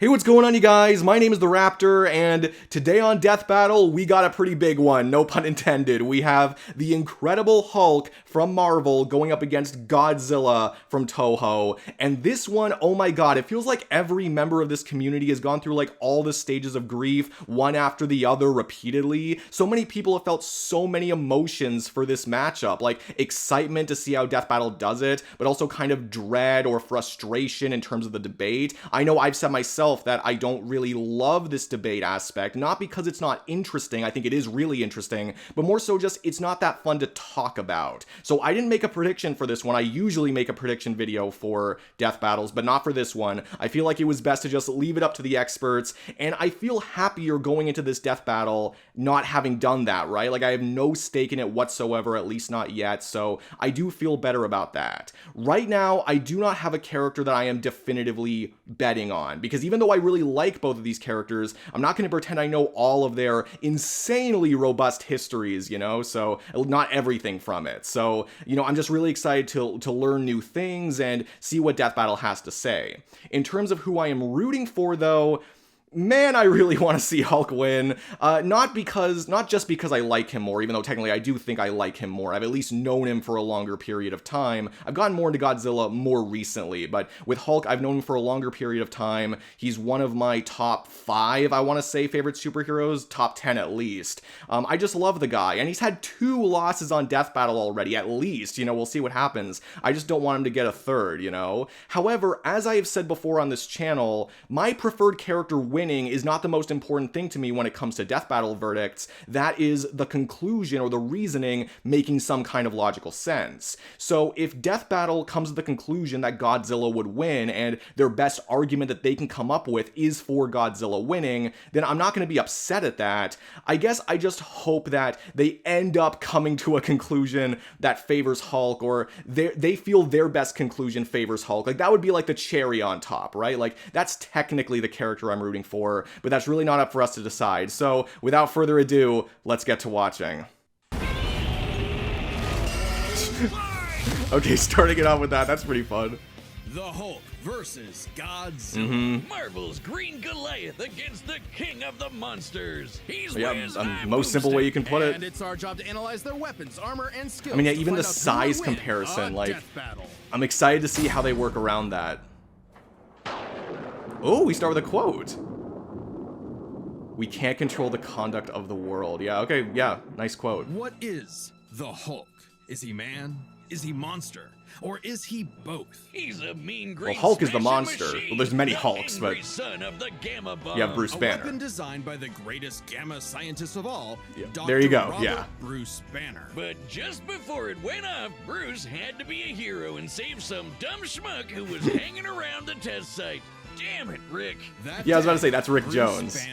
Hey, what's going on, you guys? My name is the Raptor, and today on Death Battle, we got a pretty big one, no pun intended. We have the Incredible Hulk from Marvel going up against Godzilla from Toho, and this one, oh my god, it feels like every member of this community has gone through like all the stages of grief, one after the other repeatedly. So many people have felt so many emotions for this matchup, like excitement to see how Death Battle does it, but also kind of dread or frustration in terms of the debate. I know I've said myself that I don't really love this debate aspect, not because it's not interesting, I think it is really interesting, but more so just it's not that fun to talk about. So I didn't make a prediction for this one. I usually make a prediction video for death battles, but not for this one. I feel like it was best to just leave it up to the experts, and I feel happier going into this death battle not having done that, right? Like I have no stake in it whatsoever, at least not yet, so I do feel better about that. Right now, I do not have a character that I am definitively betting on, because even though I really like both of these characters, I'm not going to pretend I know all of their insanely robust histories, you know, so not everything from it. So, you know, I'm just really excited to learn new things and see what Death Battle has to say. In terms of who I am rooting for, though, man, I really want to see Hulk win, not just because I like him more, even though technically I do think I like him more. I've at least known him for a longer period of time. I've gotten more into Godzilla more recently, but with Hulk, I've known him for a longer period of time. He's one of my top 5, I want to say, favorite superheroes, top 10 at least. I just love the guy, and he's had 2 losses on Death Battle already, at least, you know, we'll see what happens. I just don't want him to get a 3rd, you know? However, as I have said before on this channel, my preferred character winning is not the most important thing to me when it comes to death battle verdicts. That is the conclusion or the reasoning making some kind of logical sense. So if death battle comes to the conclusion that Godzilla would win and their best argument that they can come up with is for Godzilla winning, then I'm not going to be upset at that. I guess I just hope that they end up coming to a conclusion that favors Hulk, or they feel their best conclusion favors Hulk. Like that would be like the cherry on top, right? Like that's technically the character I'm rooting for, but that's really not up for us to decide. So without further ado, let's get to watching. Okay, starting it off with that's pretty fun. The Hulk versus Godzilla. Marvel's Green Goliath against the king of the monsters. He's most simple way you can put it. And it's our job to analyze their weapons, armor, and skills. I mean, yeah, even the size comparison, like, I'm excited to see how they work around that. Oh, we start with a quote. We can't control the conduct of the world. Yeah, okay, yeah, nice quote. What is the Hulk? Is he man? Is he monster? Or is he both? He's a mean green Hulk is the monster. Well, there's many Hulks, but son of the Gamma Bomb. you have Bruce Banner. A weapon designed by the greatest gamma scientist of all, Dr. There you go, Robert yeah. Bruce Banner. But just before it went off, Bruce had to be a hero and save some dumb schmuck who was hanging around the test site. Damn it, Rick. Yeah, I was about to say, that's Rick Jones,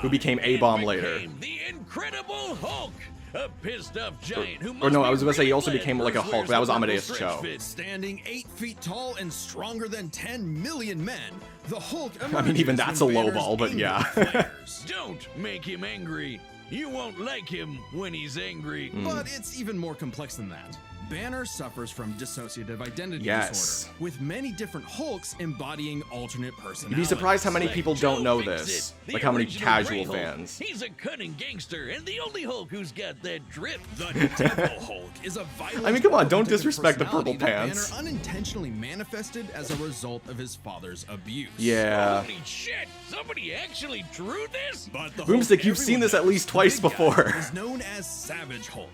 who became A-Bomb later. The Incredible Hulk, a pissed-off giant who or no, I was about to say he also became like a Hulk, but that was Amadeus Cho. Standing 8 feet tall and stronger than 10 million men, the Hulk. I mean, even that's a low ball, but yeah. Don't make him angry. You won't like him when he's angry. But it's even more complex than that. Banner suffers from dissociative identity disorder, with many different Hulks embodying alternate personalities. You'd be surprised how many people don't know this, like how many casual fans. He's a cunning gangster and the only Hulk who's got that drip. The Devil Hulk is a violent. I mean, come on, don't disrespect the purple pants. Banner unintentionally manifested as a result of his father's abuse. Yeah. Holy shit! Somebody actually drew this. But the Boomstick, you've seen this at least twice before. Is known as Savage Hulk.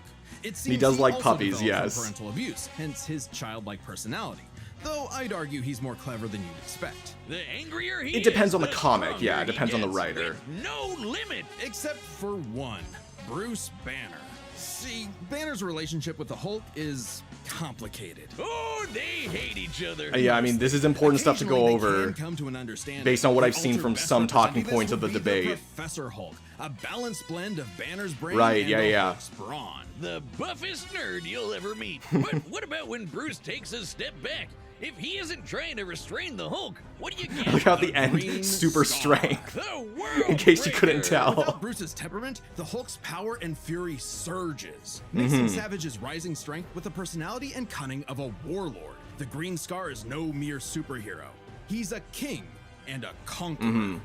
He does like puppies, yes. Parental abuse, hence his childlike personality. Though I'd argue he's more clever than you'd expect. The angrier he It depends is, on the comic, yeah, it depends on the gets, writer. No limit, except for one, Bruce Banner. See, Banner's relationship with the Hulk is complicated. Oh, they hate each other. Yeah, I mean, this is important stuff to go over based on what I've seen from some talking points points of the debate. Professor Hulk, a balanced blend of Banner's brain Right, and yeah. Hulk's brawn. The buffest nerd you'll ever meet. But what about when Bruce takes a step back? If he isn't trying to restrain the Hulk, what do you get? Look out the end, super strength. In case you couldn't tell. Without Bruce's temperament, the Hulk's power and fury surges, mixing Savage's rising strength with the personality and cunning of a warlord. The Green Scar is no mere superhero. He's a king and a conqueror.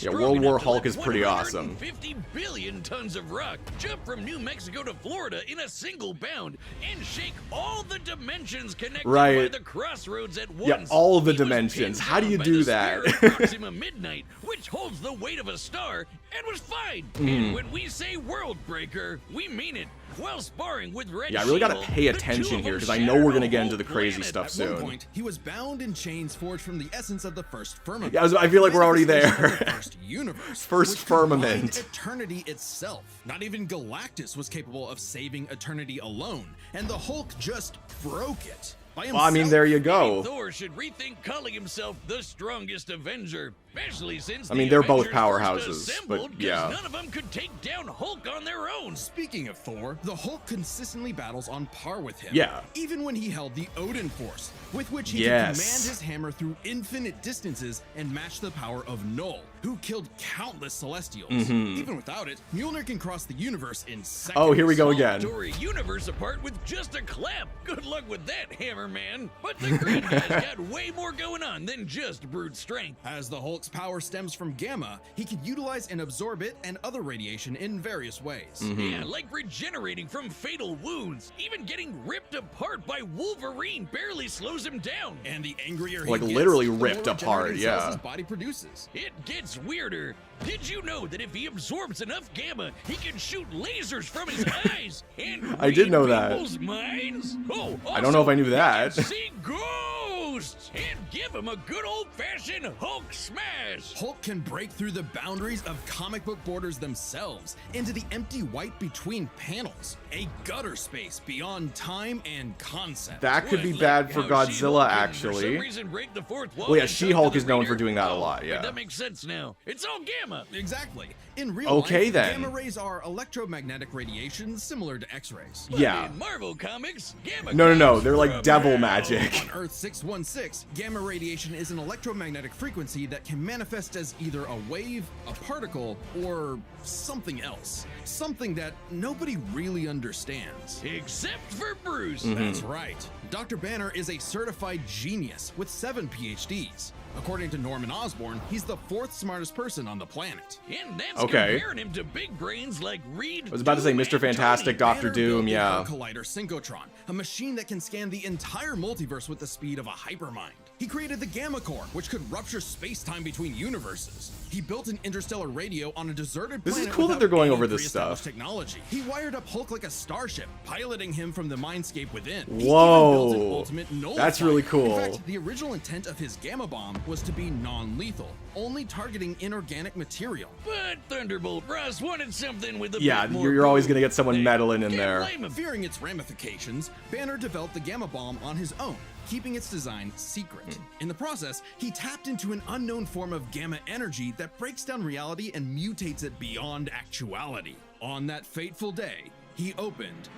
Yeah, World War Hulk is pretty awesome. 50 billion tons of rock, jump from New Mexico to Florida in a single bound, and shake all the dimensions connected by the crossroads at once. Yeah, all the dimensions. How do you do that? Proxima Midnight, which holds the weight of a star, and was fine. And when we say world breaker, we mean it. While sparring with Red I really gotta Shield, pay attention here because I know we're gonna get into the crazy stuff At soon. one point, he was bound in chains forged from the essence of the first firmament. Yeah, I feel like we're already there. First universe. First which firmament. combined eternity itself. Not even Galactus was capable of saving eternity alone, and the Hulk just broke it. Well, I mean, there you go. Thor should rethink calling himself the strongest Avenger, especially since I mean, they're both Avengers powerhouses, but yeah. none of them could take down Hulk on their own. Speaking of Thor, the Hulk consistently battles on par with him. Yeah. Even when he held the Odin Force, with which he could command his hammer through infinite distances and match the power of Null, who killed countless Celestials. Even without it, Mjolnir can cross the universe in seconds. Oh, here we go again. Tore a universe apart with just a clap. Good luck with that, Hammer Man. But the green guy's got way more going on than just brute strength. As the Hulk's power stems from gamma, he can utilize and absorb it and other radiation in various ways. Yeah, like regenerating from fatal wounds. Even getting ripped apart by Wolverine barely slows him down. And the angrier he Like, gets, literally the more ripped apart, regenerating cells yeah. his body produces. It gets weirder. Did you know that if he absorbs enough gamma, he can shoot lasers from his eyes and I did know read that. people's minds? Oh, I don't know if I knew he that. can see ghosts and give him a good old-fashioned Hulk smash. Hulk can break through the boundaries of comic book borders themselves into the empty white between panels, a gutter space beyond time and concept. That could be Like bad for how Godzilla, She-Hulk can, actually. For some reason, break the fourth wall Well, yeah, and She-Hulk talk to is the known for reader. doing that a Oh, lot, wait, yeah. that makes sense now. It's all gamma. Exactly. In real Okay, life, then. gamma rays are electromagnetic radiation similar to X-rays. But Yeah. in Marvel Comics, gamma No, comes they're like from devil hell. magic. On Earth 616, gamma radiation is an electromagnetic frequency that can manifest as either a wave, a particle, or something else. Something that nobody really understands. Except for Bruce. That's right. Dr. Banner is a certified genius with 7 PhDs. According to Norman Osborn, he's the 4th smartest person on the planet. And that's Okay. comparing him to big brains like Reed. I was about to say Doom, Mr. and Fantastic, Tony. Dr. Banner Doom, built the yeah. Hell Collider Synchrotron, a machine that can scan the entire multiverse with the speed of a hypermind. He created the Gamma Core, which could rupture space-time between universes. He built an interstellar radio on a deserted This is planet cool that without they're going any over this pre-established stuff. technology. He wired up Hulk like a starship, piloting him from the mindscape within. He even Whoa. built an ultimate nullifier. That's really cool. In fact, the original intent of his Gamma Bomb was to be non-lethal, only targeting inorganic material. But Thunderbolt Ross wanted something with a Yeah, bit more you're always boom. gonna get someone meddling in Can't there. blame him. Fearing its ramifications, Banner developed the Gamma Bomb on his own, keeping its design secret. In the process, he tapped into an unknown form of gamma energy that breaks down reality and mutates it beyond actuality. On that fateful day, he opened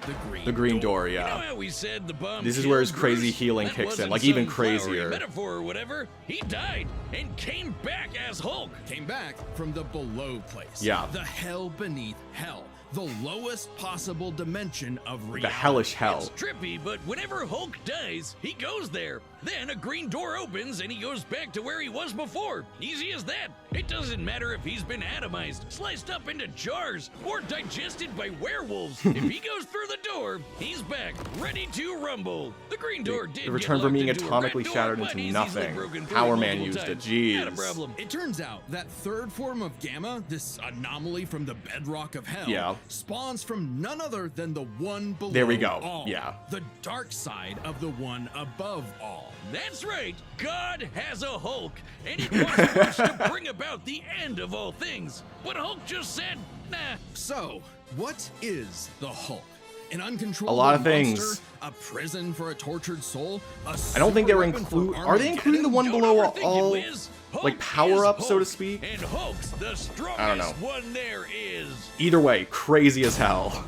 the Green Door. You know yeah. how we said the bomb This is where his killed crazy Bruce? healing That kicks in, wasn't like even some flowery crazier. metaphor or whatever. He died and came back as Hulk. Came back from the below place. Yeah. The hell beneath hell. The lowest possible dimension of reality. The hellish hell. It's trippy, but whenever Hulk dies, he goes there. Then a green door opens and he goes back to where he was before. Easy as that. It doesn't matter if he's been atomized, sliced up into jars, or digested by werewolves. If he goes through the door, he's back, ready to rumble. The green door did It returned get from being locked into a atomically red door, shattered but into he's easily nothing. broken through Power it Man multiple used it, times. Not a jeez. problem. It turns out that third form of gamma, this anomaly from the bedrock of hell, Yeah. spawns from none other than the one below There we go. all. Yeah. The dark side of the one above all. That's right, God has a Hulk, and it was supposed to bring about the end of all things. But Hulk just said, nah. So, what is the Hulk? An uncontrollable A lot of things. monster, a prison for a tortured soul, I don't think they were including. Are they including the one Don't below overthink it, all, Wiz. Hulk like, power-up, is so to Hulk, speak? And Hulk's the strongest I don't know. one there is. Either way, crazy as hell.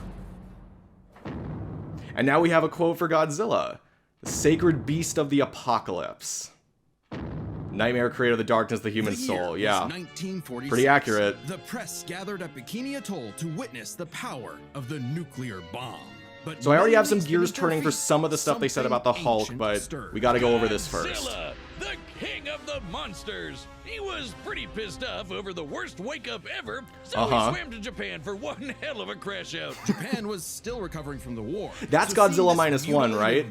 And now we have a quote for Godzilla. The sacred beast of the apocalypse. Nightmare creator of the darkness, the human The year soul. was Yeah. 1946. Pretty accurate. The press gathered at Bikini Atoll to witness the power of the nuclear bomb. But So I already have some moments gears beneath turning their for some of the stuff they said about the something Hulk, ancient but stirred. we gotta go over this first. Godzilla, the king of the monsters. He was pretty pissed off over the worst wake-up ever, so he swam to Japan for one hell of a crash out. Japan was still recovering from the war. That's so Godzilla -1, right?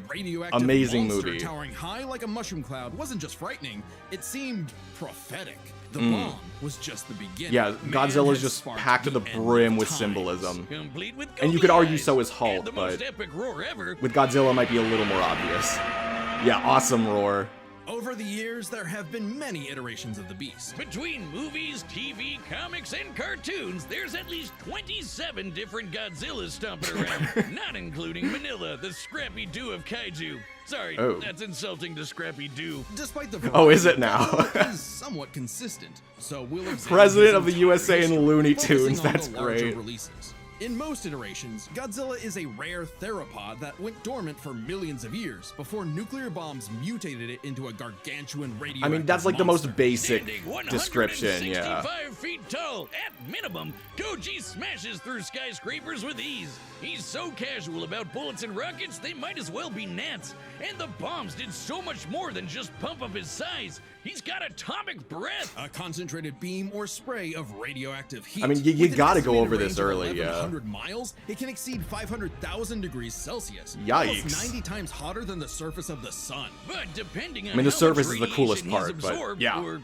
Amazing movie. Towering high like a mushroom cloud wasn't just frightening, it seemed prophetic. The bomb was just the beginning. Yeah, Godzilla's just packed to the brim with symbolism. And you could argue so is Hulk, but with Godzilla it might be a little more obvious. Yeah, awesome roar. Over the years, there have been many iterations of the beast. Between movies, TV, comics, and cartoons, there's at least 27 different Godzillas stomping around, not including Manila, the Scrappy Doo of Kaiju. Sorry, that's insulting to Scrappy Doo. Despite the is it now? is somewhat consistent. So we'll President of the USA in Looney Tunes, that's great. Releases. In most iterations, Godzilla is a rare theropod that went dormant for millions of years before nuclear bombs mutated it into a gargantuan radioactive I mean, that's like the monster. most basic description, yeah. 165 feet tall, at minimum, Gojira smashes through skyscrapers with ease. He's so casual about bullets and rockets, they might as well be gnats. And the bombs did so much more than just pump up his size. He's got atomic breath. A concentrated beam or spray of radioactive heat. I mean, you gotta go over this early, yeah. 100 miles, it can exceed 500,000 degrees Celsius. Yikes. Almost 90 times hotter than the surface of the sun. But depending on I mean, the how surface much is the coolest radiation part, he's but absorbed, yeah. Or,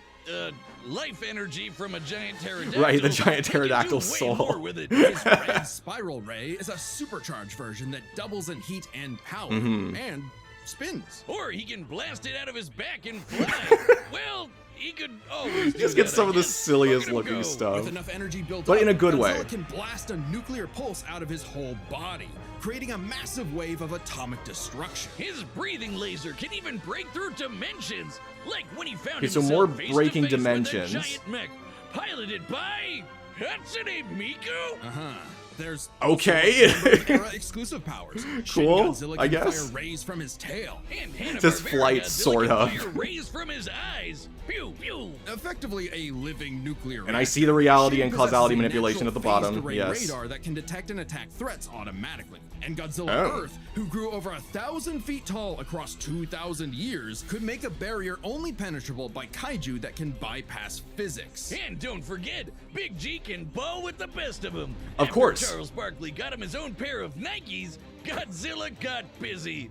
life energy from a giant pterodactyl. Right, the giant he can do pterodactyl way soul. more with it. His red spiral ray is a supercharged version that doubles in heat and power, and spins. Or he can blast it out of his back and fly. Well, he could always Just do get that, some I of the guess. silliest Look at him looking go. stuff. With enough energy built But up, in a good Godzilla way. can blast a nuclear pulse out of his whole body, creating a massive wave of atomic destruction. His breathing laser can even break through dimensions, like when he found Okay, so himself more face breaking to face dimensions. with a giant mech, piloted by Hatsune Miku. There's Okay. era exclusive powers. Shin Cool, Godzilla I can guess. fire rays from his tail. And Just Hanna-Barbera flight, Godzilla sort can of. fire rays from his eyes. Pew pew. Effectively a living nuclear And I reactor. see the reality Shin and possesses causality a manipulation at the natural bottom, phased-array yes. radar that can detect and attack threats automatically. And Godzilla Oh. Earth, who grew over 1,000 feet tall across 2,000 years, could make a barrier only penetrable by kaiju that can bypass physics. And don't forget, Big G can ball with the best of them. Of After course. Charles Barkley got him his own pair of Nikes, Godzilla got busy.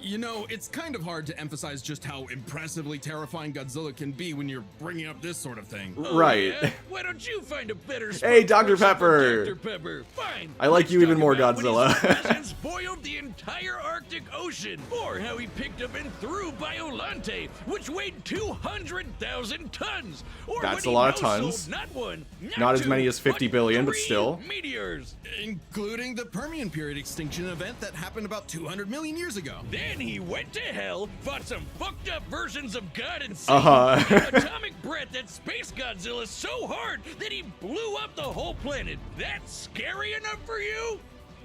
You know, it's kind of hard to emphasize just how impressively terrifying Godzilla can be when you're bringing up this sort of thing. Right. Yeah? Why don't you find a better Hey, spokesperson Dr. for Pepper. Dr. Pepper. Fine. I like Let's you even talk more, about when Godzilla. his presence boiled the entire Arctic Ocean, or how he picked up and threw Biollante, which weighed 200,000 tons. Or That's when a lot of he tons. no-sold not one, Not as two, many as 50 billion, but 3 still. meteors. Including the Permian period extinction event that happened about 200 million years ago. Then he went to hell, fought some fucked up versions of God and Satan, and atomic breath that Space Godzilla so hard that he blew up the whole planet. That's scary enough for you?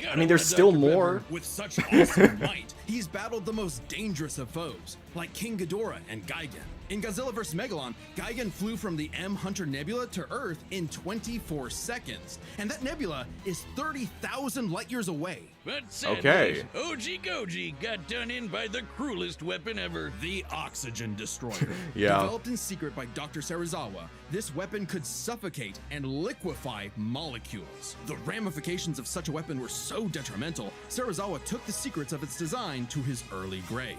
I mean, there's still more. With such awesome might, he's battled the most dangerous of foes, like King Ghidorah and Gigan. In Godzilla vs. Megalon, Gigan flew from the M Hunter Nebula to Earth in 24 seconds, and that nebula is 30,000 light years away. But sadly, Okay. OG Goji got done in by the cruelest weapon ever. The Oxygen Destroyer. Yeah. Developed in secret by Dr. Serizawa, this weapon could suffocate and liquefy molecules. The ramifications of such a weapon were so detrimental, Serizawa took the secrets of its design to his early grave.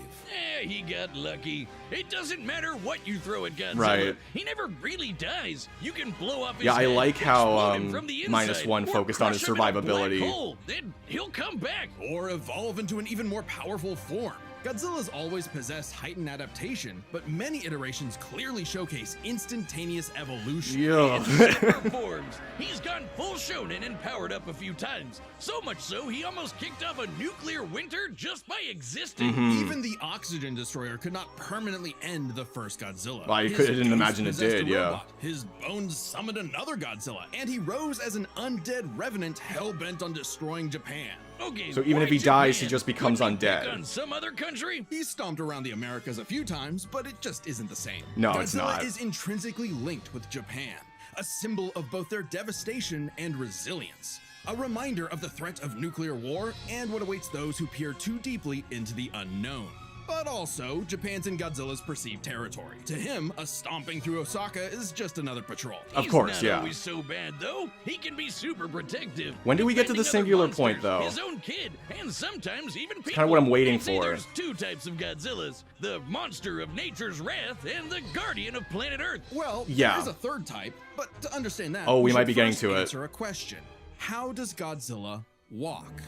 He got lucky. It doesn't matter what you throw at Godzilla. Right. He never really dies. You can blow up his Yeah, I head, like how, explode him from the -1 inside, or focused on his crush him in a black survivability. hole. Then he'll come back. Or evolve into an even more powerful form. Godzilla's always possessed heightened adaptation, but many iterations clearly showcase instantaneous evolution. Yeah. Super forms. He's gone full shonen and powered up a few times. So much so, he almost kicked off a nuclear winter just by existing. Even the Oxygen Destroyer could not permanently end the first Godzilla. I His didn't ghost imagine it possessed did, a yeah. robot. His bones summoned another Godzilla, and he rose as an undead revenant hell-bent on destroying Japan. Okay, So even why if he dies, he Japan? just becomes Couldn't he pick undead. on some other country? He stomped around the Americas a few times, but it just isn't the same. No, Godzilla it's not. is intrinsically linked with Japan, a symbol of both their devastation and resilience. A reminder of the threat of nuclear war and what awaits those who peer too deeply into the unknown. but also Japan's and Godzilla's perceived territory. To him, a stomping through Osaka is just another patrol. Of course, He's not always so bad, though. He can be super protective. When do we get to the singular defending point, other though? monsters, His own kid, and sometimes even people. Kind of what I'm waiting They say for. There's two types of Godzillas: the monster of nature's wrath and the guardian of planet Earth. Well, Yeah. there's a third type, but to understand that, Oh, we might should be getting first to it. answer a question. How does Godzilla walk?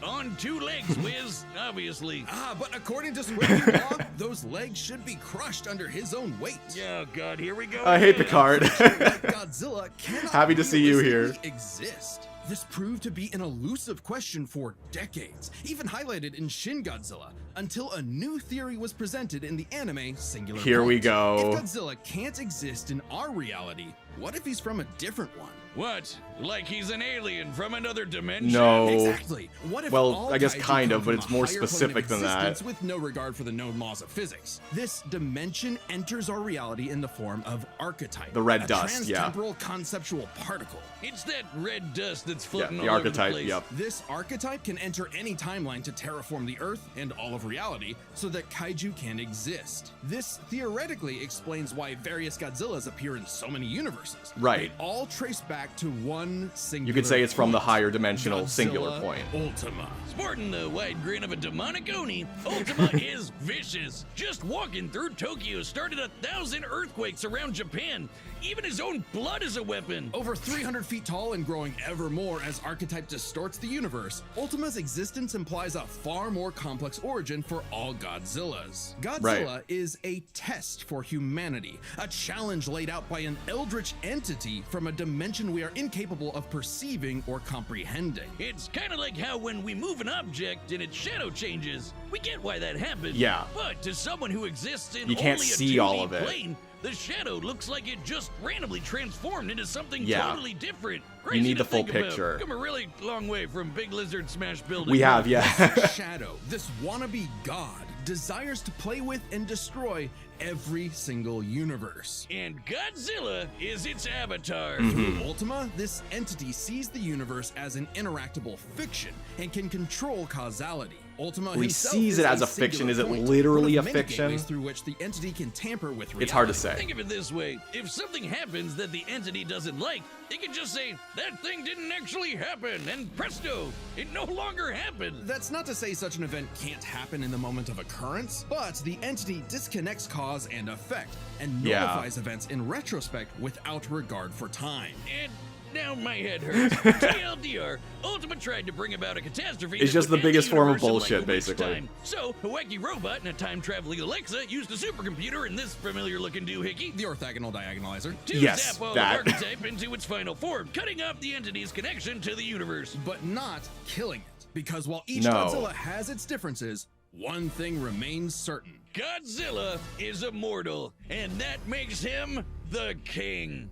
On two legs, Wiz, obviously. But according to Swift law, those legs should be crushed under his own weight. Oh God, here we go. I hate Picard. Like Godzilla cannot Happy to see you here. realistically exist. This proved to be an elusive question for decades, even highlighted in Shin Godzilla, until a new theory was presented in the anime Singular Here we Point. go. If Godzilla can't exist in our reality, what if he's from a different one? What? Like he's an alien from another dimension? No. Exactly. What if Well, all I guess kaiju kind come of, but from it's a more higher plane of specific than that. existence with no regard for the known laws of physics? This dimension enters our reality in the form of Archetype, The red a dust, yeah. transtemporal conceptual particle. It's that red dust that's floating the all Archetype, over the place. yep. This archetype can enter any timeline to terraform the Earth and all of reality so that kaiju can exist. This theoretically explains why various Godzillas appear in so many universes. Right. They all trace back to one singular You could say it's from the point. higher dimensional Godzilla singular point. Ultima. Sporting the wide grin of a demonic Oni, Ultima is vicious. Just walking through Tokyo started 1,000 earthquakes around Japan. Even his own blood is a weapon. Over 300 feet tall and growing ever more as Archetype distorts the universe, Ultima's existence implies a far more complex origin for all Godzillas. Godzilla is a test for humanity, a challenge laid out by an eldritch entity from a dimension we are incapable of perceiving or comprehending. It's kind of like how when we move an object and its shadow changes, we get why that happened. Yeah. But to someone who exists in You can't only a see 2D all of it. plane, the shadow looks like it just randomly transformed into something Yeah. totally different. You Crazy need to the full think about. picture. Come a really long way from Big Lizard Smash Building. We have, yeah. Shadow, this wannabe god, desires to play with and destroy every single universe. And Godzilla is its avatar. Mm-hmm. Through Ultima, this entity sees the universe as an interactable fiction and can control causality. Ultima He himself sees is it as a singular fiction. Is it point, literally one of a many fiction? gateways through which the entity can tamper with reality. It's hard to say. Think of it this way. If something happens that the entity doesn't like, it can just say, that thing didn't actually happen, and presto, it no longer happened. That's not to say such an event can't happen in the moment of occurrence, but the entity disconnects cause and effect and Yeah. nullifies events in retrospect without regard for time. And now my head hurts. TLDR, Ultima tried to bring about a catastrophe. It's that just would the end biggest form of universe in, bullshit, like, a week's basically. time. So, a wacky robot and a time-traveling Alexa used a supercomputer and this familiar-looking doohickey The orthogonal diagonalizer. to Yes, zap all that. of Archetype into its final form, cutting off the entity's connection to the universe. But not killing it. Because while each No. Godzilla has its differences, one thing remains certain. Godzilla is immortal, and that makes him the king.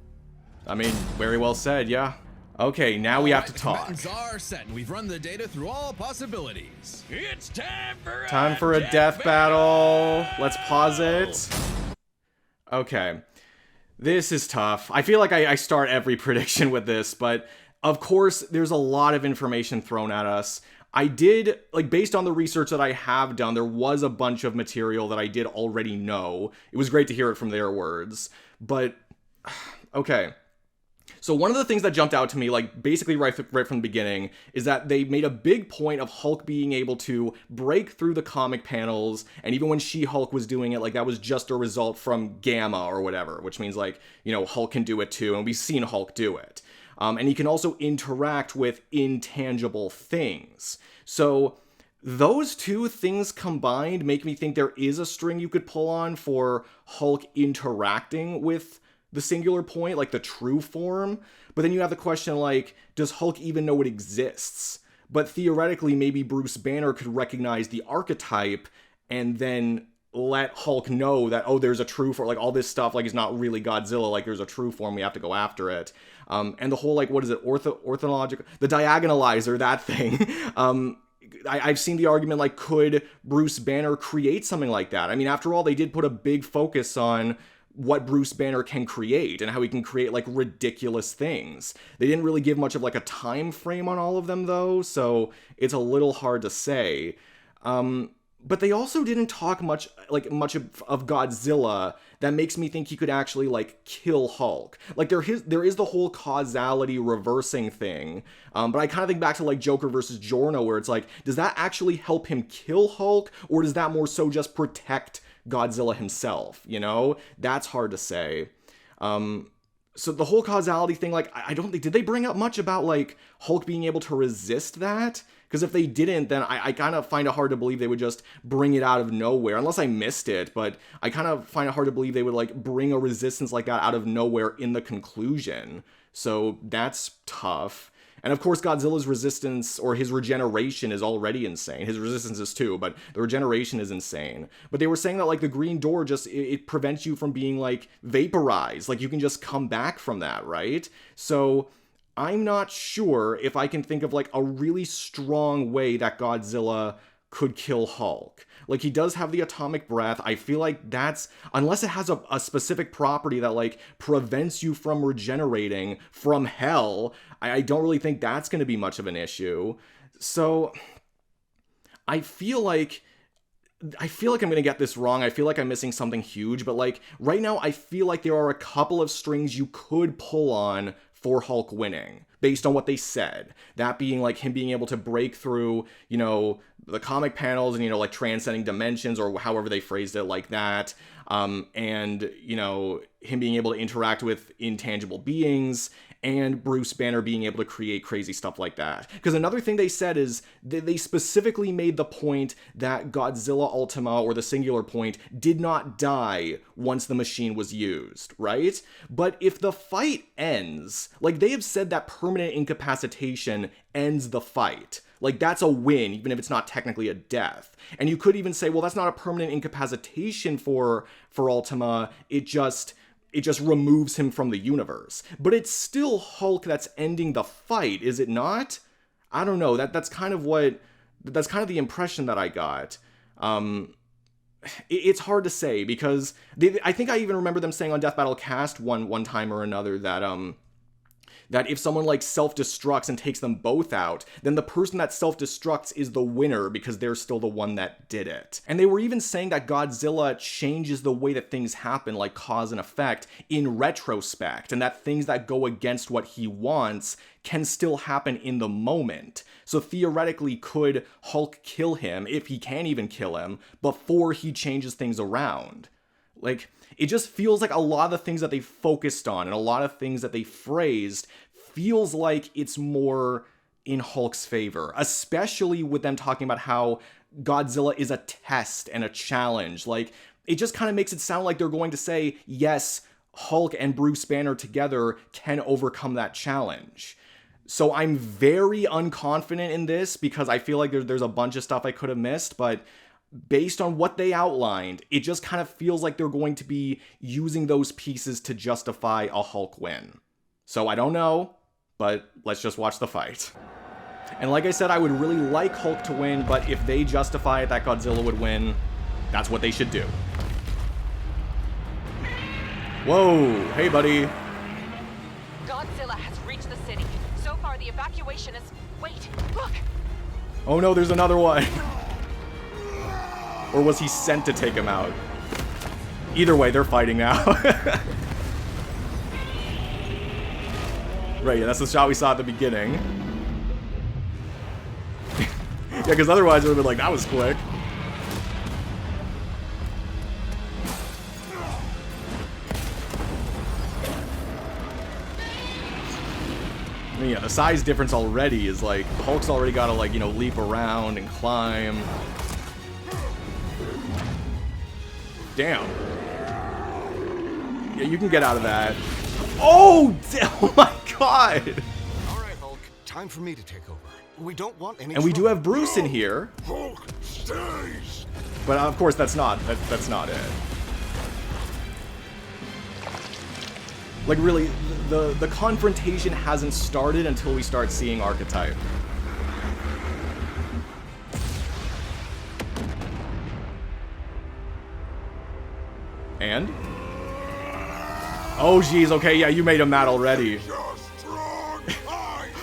I mean, very well said, yeah. Okay, now we have to The talk. combatants are set, and we've run the data through all possibilities. It's time for Time for a death battle. Let's pause it. Okay. This is tough. I feel like I start every prediction with this, but of course, there's a lot of information thrown at us. I did, like, based on the research that I have done, there was a bunch of material that I did already know. It was great to hear it from their words. But, okay. So one of the things that jumped out to me, like, basically right from the beginning, is that they made a big point of Hulk being able to break through the comic panels, and even when She-Hulk was doing it, like, that was just a result from Gamma or whatever, which means, like, you know, Hulk can do it too, and we've seen Hulk do it. And he can also interact with intangible things. So those two things combined make me think there is a string you could pull on for Hulk interacting with the singular point, like the true form. But then you have the question, like, does Hulk even know it exists? But theoretically, maybe Bruce Banner could recognize the archetype and then let Hulk know that, oh, there's a true form, like, all this stuff, like, it's not really Godzilla, like, there's a true form, we have to go after it. And the whole, like, what is it, orthonological, the diagonalizer, that thing. I've seen the argument, like, could Bruce Banner create something like that? I mean, after all, they did put a big focus on what Bruce Banner can create and how he can create, like, ridiculous things. They didn't really give much of, like, a time frame on all of them, though, so it's a little hard to say. But they also didn't talk much of Godzilla that makes me think he could actually, like, kill Hulk. Like, there is the whole causality reversing thing, but I kind of think back to, like, Joker versus Giorno, where it's like, does that actually help him kill Hulk, or does that more so just protect Godzilla himself, you know? That's hard to say. So the whole causality thing, like, I don't think, did they bring up much about, like, Hulk being able to resist that? Because if they didn't, then I kind of find it hard to believe they would just bring it out of nowhere, unless I missed it, but I kind of find it hard to believe they would, like, bring a resistance like that out of nowhere in the conclusion. So that's tough. And of course, Godzilla's resistance, or his regeneration, is already insane. His resistance is too, but the regeneration is insane. But they were saying that, like, the green door just, it prevents you from being, like, vaporized. Like, you can just come back from that, right? So I'm not sure if I can think of, like, a really strong way that Godzilla could kill Hulk. Like, he does have the atomic breath. I feel like that's, unless it has a specific property that, like, prevents you from regenerating from hell, I don't really think that's going to be much of an issue. So I feel like I'm going to get this wrong. I feel like I'm missing something huge, but, like, right now I feel like there are a couple of strings you could pull on for Hulk winning, based on what they said. That being, like, him being able to break through, you know, the comic panels and, you know, like, transcending dimensions, or however they phrased it, like that. And, you know, him being able to interact with intangible beings, and Bruce Banner being able to create crazy stuff like that. Because another thing they said is they specifically made the point that Godzilla Ultima, or the singular point, did not die once the machine was used, right? But if the fight ends, like, they have said that permanent incapacitation ends the fight. Like, that's a win, even if it's not technically a death. And you could even say, well, that's not a permanent incapacitation for Ultima, it just removes him from the universe. But it's still Hulk that's ending the fight, is it not? I don't know. That's kind of the impression that I got. It's hard to say, because I think I even remember them saying on Death Battle Cast one time or another that if someone, like, self-destructs and takes them both out, then the person that self-destructs is the winner, because they're still the one that did it. And they were even saying that Godzilla changes the way that things happen, like cause and effect, in retrospect, and that things that go against what he wants can still happen in the moment. So theoretically, could Hulk kill him, if he can even kill him, before he changes things around? Like, it just feels like a lot of the things that they focused on and a lot of things that they phrased feels like it's more in Hulk's favor, especially with them talking about how Godzilla is a test and a challenge. Like, it just kind of makes it sound like they're going to say, yes, Hulk and Bruce Banner together can overcome that challenge. So I'm very unconfident in this, because I feel like there's a bunch of stuff I could have missed, but based on what they outlined, it just kind of feels like they're going to be using those pieces to justify a Hulk win. So I don't know, but let's just watch the fight. And like I said, I would really like Hulk to win, but if they justify it that Godzilla would win, that's what they should do. Whoa, hey buddy. Godzilla has reached the city. So far the evacuation is... Wait, look! Oh no, there's another one. Or was he sent to take him out? Either way, they're fighting now. Right, yeah, that's the shot we saw at the beginning. Yeah, because otherwise it would have been like, that was quick. I mean, yeah, the size difference already is like, Hulk's already got to, like, you know, leap around and climb. Damn. Yeah, you can get out of that. Oh, oh my god! All right, Hulk. Time for me to take over. We don't want any. And we do have Bruce in here. Hulk stays. But of course, that's not it. Like, really, the confrontation hasn't started until we start seeing Archetype. And? Oh, geez, okay, yeah, you made him mad already.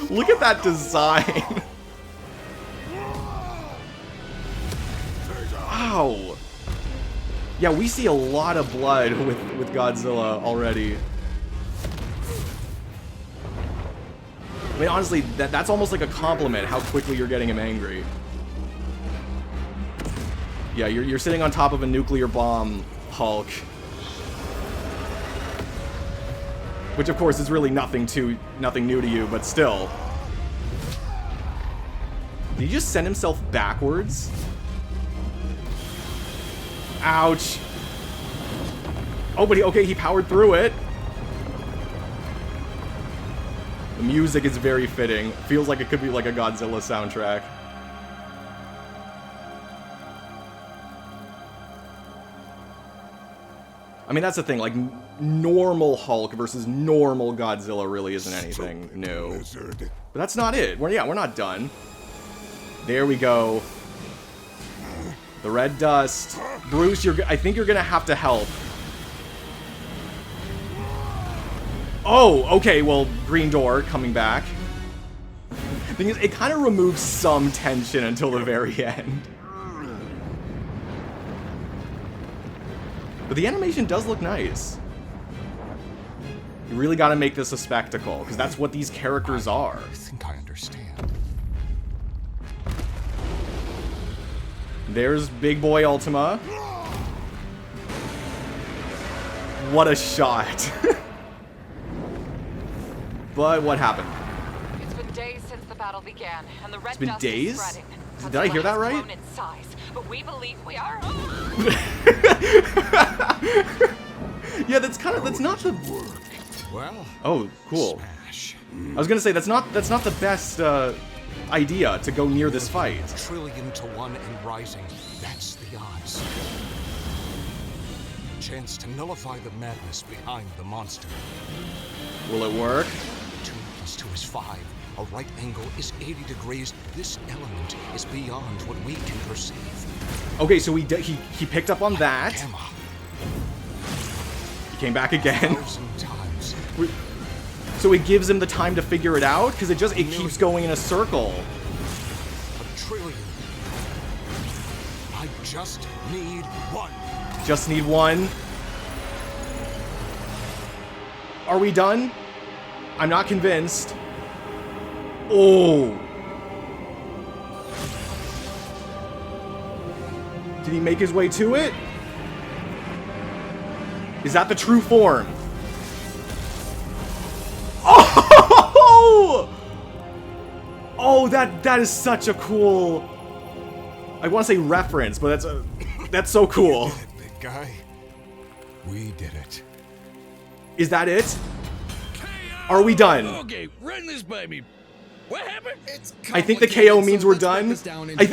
Look at that design. Wow. Yeah, we see a lot of blood with Godzilla already. I mean, honestly, that's almost like a compliment, how quickly you're getting him angry. Yeah, you're sitting on top of a nuclear bomb, Hulk. Which, of course, is really nothing new to you, but still. Did he just send himself backwards? Ouch. Oh, but he powered through it. The music is very fitting. Feels like it could be like a Godzilla soundtrack. I mean, that's the thing, like, normal Hulk versus normal Godzilla really isn't anything new. But that's not it. We're not done. There we go. The red dust. Bruce, I think you're gonna have to help. Oh, okay, well, green door coming back. Thing is, it kind of removes some tension until the very end. But the animation does look nice. You really gotta make this a spectacle, because that's what these characters are. I think I understand. There's Big Boy Ultima. What a shot. But what happened? It's been days since the battle began, and the red It's been dust days? is spreading. Did I hear that right? Grown in size, but we believe we are. Yeah, that's not the. Well. Oh, cool. Smash. I was gonna say that's not the best idea to go near this fight. 1,000,000,000,000 and rising. That's the odds. Chance to nullify the madness behind the monster. Will it work? 2 + 2 is 5. A right angle is 80 degrees. This element is beyond what we can perceive. Okay, so he picked up on that. Gamma. He came back again. 1,000 times. So it gives him the time to figure it out, because it keeps going in a circle. 1,000,000,000,000. I just need one. Just need one. Are we done? I'm not convinced. Oh. Did he make his way to it? Is that the true form? Oh! Oh, that is such a cool. I want to say reference, but that's so cool. We did it, big guy. We did it. Is that it? Are we done? Okay, run this by me. What happened? I think the KO means we're done.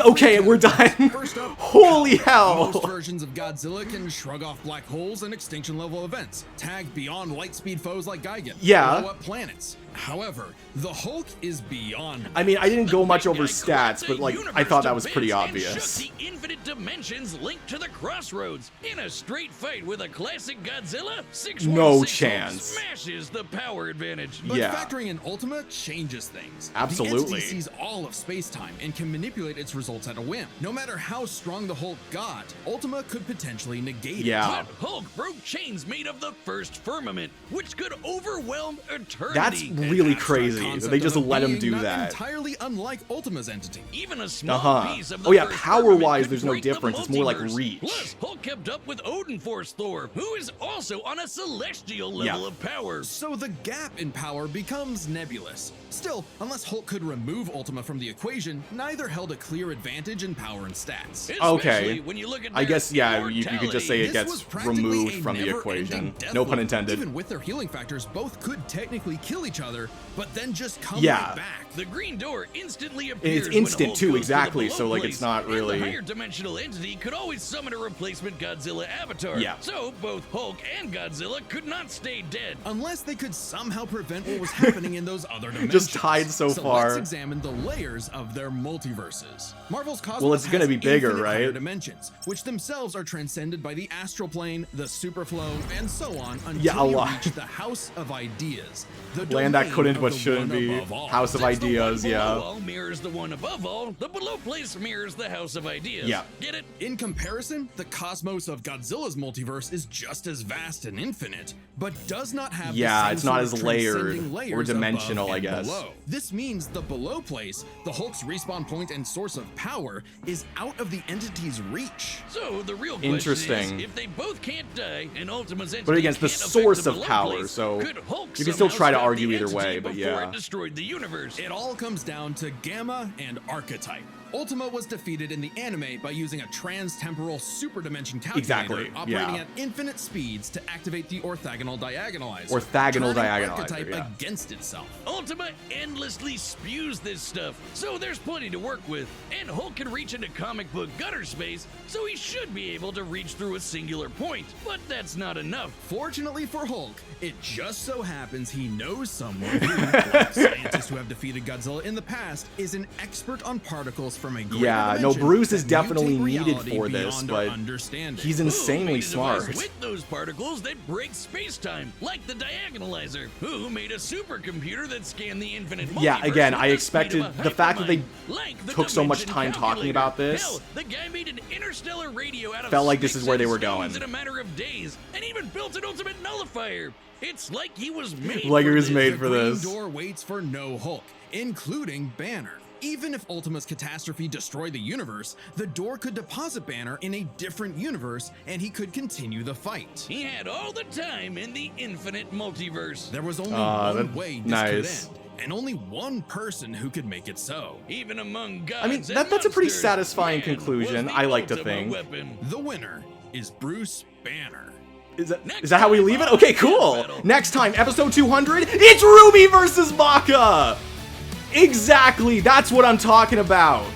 Okay, we're done. Holy hell! Most versions of Godzilla can shrug off black holes and extinction level events, tag beyond light speed foes like Gigan, Yeah. blow up planets. However, the Hulk is beyond. I mean, I didn't go much over Big guy stats, creates but a like, universe I thought that was to pretty bend and obvious. shook the infinite dimensions linked to the crossroads. In a straight fight with a classic Godzilla, 616 No Hulk chance. smashes the power advantage. But Yeah. factoring in Ultima changes things. Absolutely. The entity sees all of space-time and can manipulate its results at a whim. No matter how strong the Hulk got, Ultima could potentially negate Yeah. it. But Hulk broke chains made of the first firmament, which could overwhelm eternity. That's really crazy that they just let him do Not that. entirely unlike Ultima's entity. Even a small piece of the Oh yeah, first power-wise, firmament could there's no break the difference. It's more like multiverse. reach. Plus, Hulk kept up with Odin Force Thor, who is also on a celestial level of power. So the gap in power becomes nebulous. Still, unless Hulk could remove Ultima from the equation, neither held a clear advantage in power and stats. Okay. Especially when you look at I their guess, yeah, you could just say it This gets was practically removed a from the never-ending equation. death No pun loop. intended. Even with their healing factors, both could technically kill each other, but then just come Yeah. right back. The green door instantly appears. It's instant when Hulk too, goes to exactly, the so, below like, place, it's not and really- the higher dimensional entity could always summon a replacement Godzilla avatar. Yeah. So both Hulk and Godzilla could not stay dead. Unless they could somehow prevent what was happening in those other dimensions. Just tied so far. far. Let's examine the layers of their multiverses. Marvel's cosmos Well, it's gonna has be bigger, infinite right? higher dimensions, which themselves are transcended by the astral plane, the superflow, and so on until Yeah, a you lot. reach the House of Ideas. The Land that domain couldn't of but the shouldn't one be. above all. House of Since the Ideas, one yeah. below all mirrors the one above all, the below place mirrors the House of Ideas. Yeah. Get it? In comparison, the cosmos of Godzilla's multiverse is just as vast and infinite, but does not have the Yeah, same it's not sort of as layered transcending or layers dimensional, above I and guess. below. This means the below place, the Hulk's respawn point and source of power, is out of the entity's reach. So the real question Interesting. is, if they both can't die and Ultima's entity But again, it's the can't affect source the of below power, place, so could Hulk you can still somehow try to stop the argue either entity way, but before yeah. it destroyed the universe? It all comes down to Gamma and Archetype. Ultima was defeated in the anime by using a trans-temporal super-dimension calculator Exactly, operating yeah. at infinite speeds to activate the orthogonal diagonalizer. Orthogonal turning diagonalizer, Archetype yeah. against itself. Ultima endlessly spews this stuff, so there's plenty to work with. And Hulk can reach into comic book gutter space, so he should be able to reach through a singular point. But that's not enough. Fortunately for Hulk, it just so happens he knows someone who, like scientists who have defeated Godzilla in the past, is an expert on particles from a greater Yeah, no, dimension Bruce is that definitely mutate needed reality for this, beyond our but understanding. he's Who insanely made a device smart. with those particles that break space-time, like the diagonalizer? Who made a supercomputer that scanned the infinite Yeah, multiverse again, with I the expected speed of a the fact that they hypermind, like the took so much dimension time talking calculator. about this. Hell, the guy made an interstellar radio out of Felt like this sticks is where they and were stones going. in a matter of days, and even built an ultimate nullifier. It's like he was made Like he for was this. made The for Green this. Door waits for no Hulk, including Banner. Even if Ultima's catastrophe destroyed the universe, the door could deposit Banner in a different universe, and he could continue the fight. He had all the time in the infinite multiverse. There was only that- one way this nice. could end, and only one person who could make it so. Even among gods I mean, and that's a pretty monsters, satisfying man conclusion, was the I like to ultimate think. weapon. The winner is Bruce Banner. Is Next that how we time leave it? on Okay, cool. Deathbattle. Next time, episode 200, it's RWBY versus Maka! Exactly, that's what I'm talking about.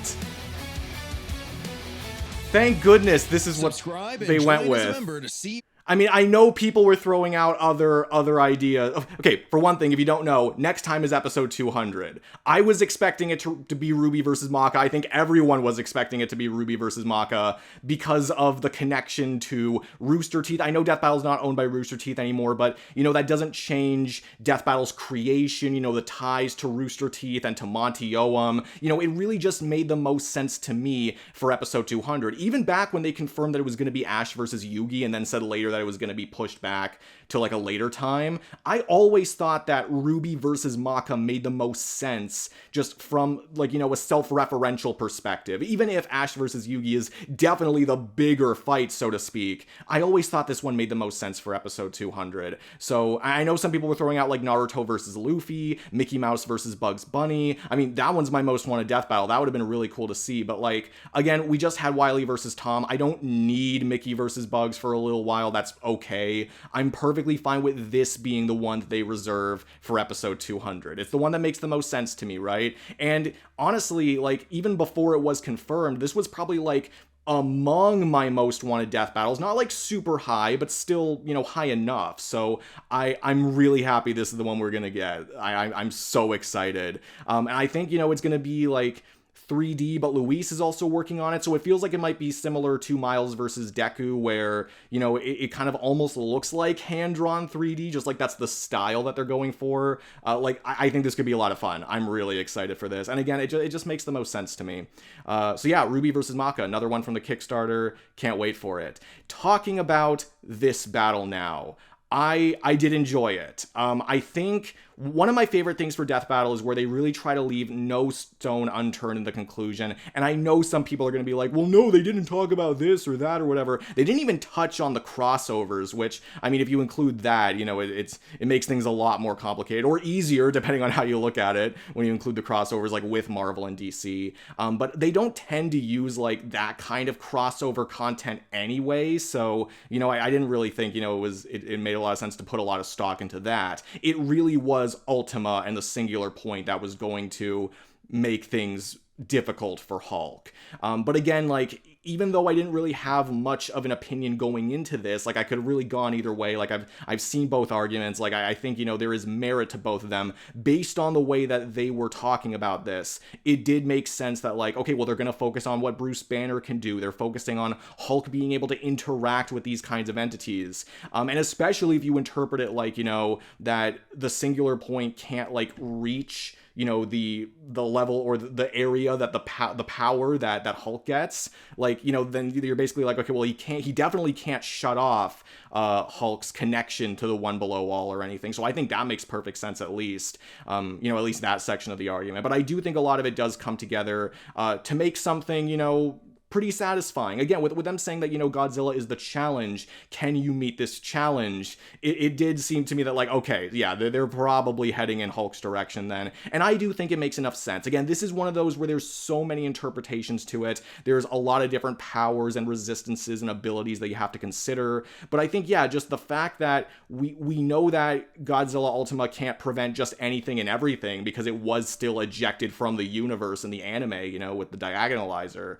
Thank goodness this is what Subscribe they and went join as a with. member to see. I mean, I know people were throwing out other ideas. Okay, for one thing, if you don't know, next time is episode 200. I was expecting it to be RWBY versus Maka. I think everyone was expecting it to be RWBY versus Maka because of the connection to Rooster Teeth. I know Death Battle's not owned by Rooster Teeth anymore, but, you know, that doesn't change Death Battle's creation, you know, the ties to Rooster Teeth and to Monty Oum. You know, it really just made the most sense to me for episode 200. Even back when they confirmed that it was going to be Ash versus Yugi and then said later that it was going to be pushed back to like a later time, I always thought that RWBY versus Maka made the most sense just from, like, you know, a self-referential perspective. Even if Ash versus Yugi is definitely the bigger fight, so to speak, I always thought this one made the most sense for episode 200. So I know some people were throwing out like Naruto versus Luffy, Mickey Mouse versus Bugs Bunny. I mean, that one's my most wanted death battle. That would have been really cool to see. But like, again, we just had Wile versus Tom. I don't need Mickey versus Bugs for a little while. That's okay. I'm perfectly fine with this being the one that they reserve for episode 200. It's the one that makes the most sense to me, right? And honestly, like, even before it was confirmed, this was probably like among my most wanted death battles. Not like super high, but still, you know, high enough. So I'm really happy this is the one we're gonna get. I'm so excited. And I think, you know, it's gonna be like 3D, but Luis is also working on it, so it feels like it might be similar to Miles versus Deku, where, you know, it kind of almost looks like hand-drawn 3D, just like that's the style that they're going for. I think this could be a lot of fun. I'm really excited for this, and again, it just makes the most sense to me. So yeah, RWBY versus Maka, another one from the Kickstarter. Can't wait for it. Talking about this battle now, I did enjoy it. I think one of my favorite things for Death Battle is where they really try to leave no stone unturned in the conclusion. And I know some people are going to be like, well, no, they didn't talk about this or that or whatever. They didn't even touch on the crossovers, which, I mean, if you include that, you know, it makes things a lot more complicated, or easier, depending on how you look at it, when you include the crossovers, like with Marvel and DC. But they don't tend to use like that kind of crossover content anyway. So, you know, I didn't really think, you know, it made a lot of sense to put a lot of stock into that. It really was Ultima and the singular point that was going to make things difficult for Hulk. But again, like, even though I didn't really have much of an opinion going into this, like I could have really gone either way. Like I've seen both arguments. Like I think, you know, there is merit to both of them based on the way that they were talking about this. It did make sense that like, okay, well, they're going to focus on what Bruce Banner can do. They're focusing on Hulk being able to interact with these kinds of entities. And especially if you interpret it like, you know, that the singular point can't like reach, you know, the level or the area that the power that Hulk gets, like, you know, then you're basically like, okay, well, he definitely can't shut off Hulk's connection to the one below all or anything. So I think that makes perfect sense, at least, you know, at least that section of the argument. But I do think a lot of it does come together to make something, you know, pretty satisfying. Again, with them saying that, you know, Godzilla is the challenge, can you meet this challenge? It did seem to me that like, okay, yeah, they're probably heading in Hulk's direction then. And I do think it makes enough sense. Again, this is one of those where there's so many interpretations to it. There's a lot of different powers and resistances and abilities that you have to consider. But I think, yeah, just the fact that we know that Godzilla Ultima can't prevent just anything and everything because it was still ejected from the universe in the anime, you know, with the diagonalizer.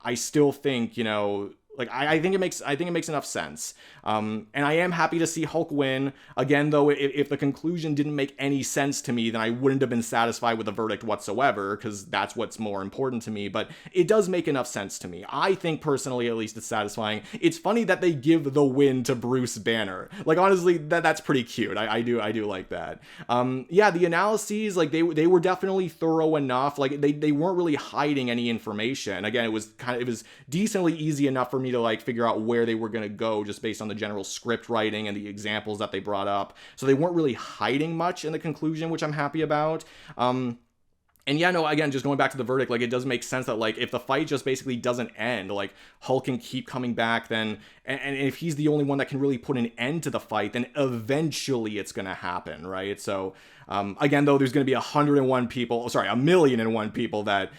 I still think, you know, like I think it makes enough sense. And I am happy to see Hulk win. Again, though, if the conclusion didn't make any sense to me, then I wouldn't have been satisfied with the verdict whatsoever, because that's what's more important to me. But it does make enough sense to me. I think personally, at least, it's satisfying. It's funny that they give the win to Bruce Banner. Like, honestly, that's pretty cute. I do like that. Yeah, the analyses, like they were definitely thorough enough. Like they weren't really hiding any information. Again, it was decently easy enough for me to like figure out where they were going to go just based on the general script writing and the examples that they brought up. So they weren't really hiding much in the conclusion, which I'm happy about. And yeah, no, again, just going back to the verdict, like it does make sense that like if the fight just basically doesn't end, like Hulk can keep coming back, then and if he's the only one that can really put an end to the fight, then eventually it's going to happen, right? So again, though, there's going to be 101 people, sorry, 1,000,001 people that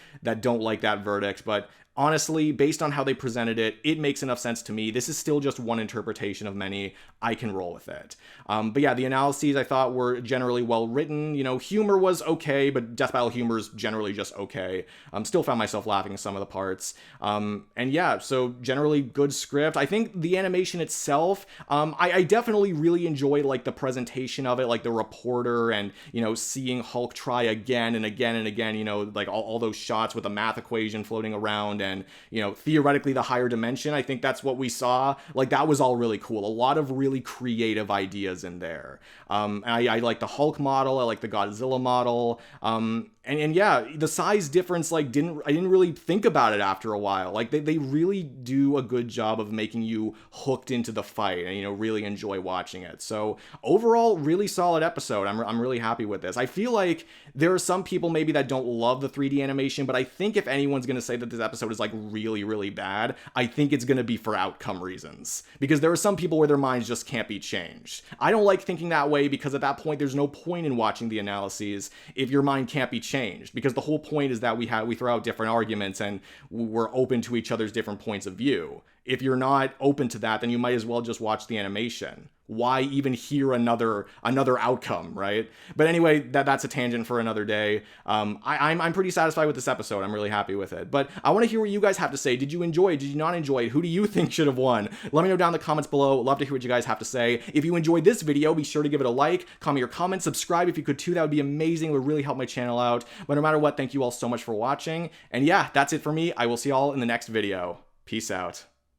don't like that verdict, but honestly, based on how they presented it, it makes enough sense to me. This is still just one interpretation of many. I can roll with it. But yeah, the analyses I thought were generally well written. You know, humor was okay, but Death Battle humor is generally just okay. Still found myself laughing at some of the parts. And yeah, so generally good script. I think the animation itself, I definitely really enjoyed like the presentation of it, like the reporter and, you know, seeing Hulk try again and again and again, you know, like all those shots with the math equation floating around and, you know, theoretically the higher dimension. I think that's what we saw. Like that was all really cool. A lot of really creative ideas in there. I like the Hulk model. I like the Godzilla model. And yeah, the size difference, like, I didn't really think about it after a while. Like, they really do a good job of making you hooked into the fight and, you know, really enjoy watching it. So, overall, really solid episode. I'm really happy with this. I feel like there are some people maybe that don't love the 3D animation, but I think if anyone's going to say that this episode is, like, really, really bad, I think it's going to be for outcome reasons. Because there are some people where their minds just can't be changed. I don't like thinking that way because at that point, there's no point in watching the analyses if your mind can't be changed, because the whole point is that we throw out different arguments and we're open to each other's different points of view. If you're not open to that, then you might as well just watch the animation. Why even hear another outcome, right? But anyway, that's a tangent for another day. I'm pretty satisfied with this episode. I'm really happy with it. But I want to hear what you guys have to say. Did you enjoy it? Did you not enjoy it? Who do you think should have won? Let me know down in the comments below. Love to hear what you guys have to say. If you enjoyed this video, be sure to give it a like, comment your comments, subscribe if you could too. That would be amazing. It would really help my channel out. But no matter what, thank you all so much for watching. And yeah, that's it for me. I will see y'all in the next video. Peace out.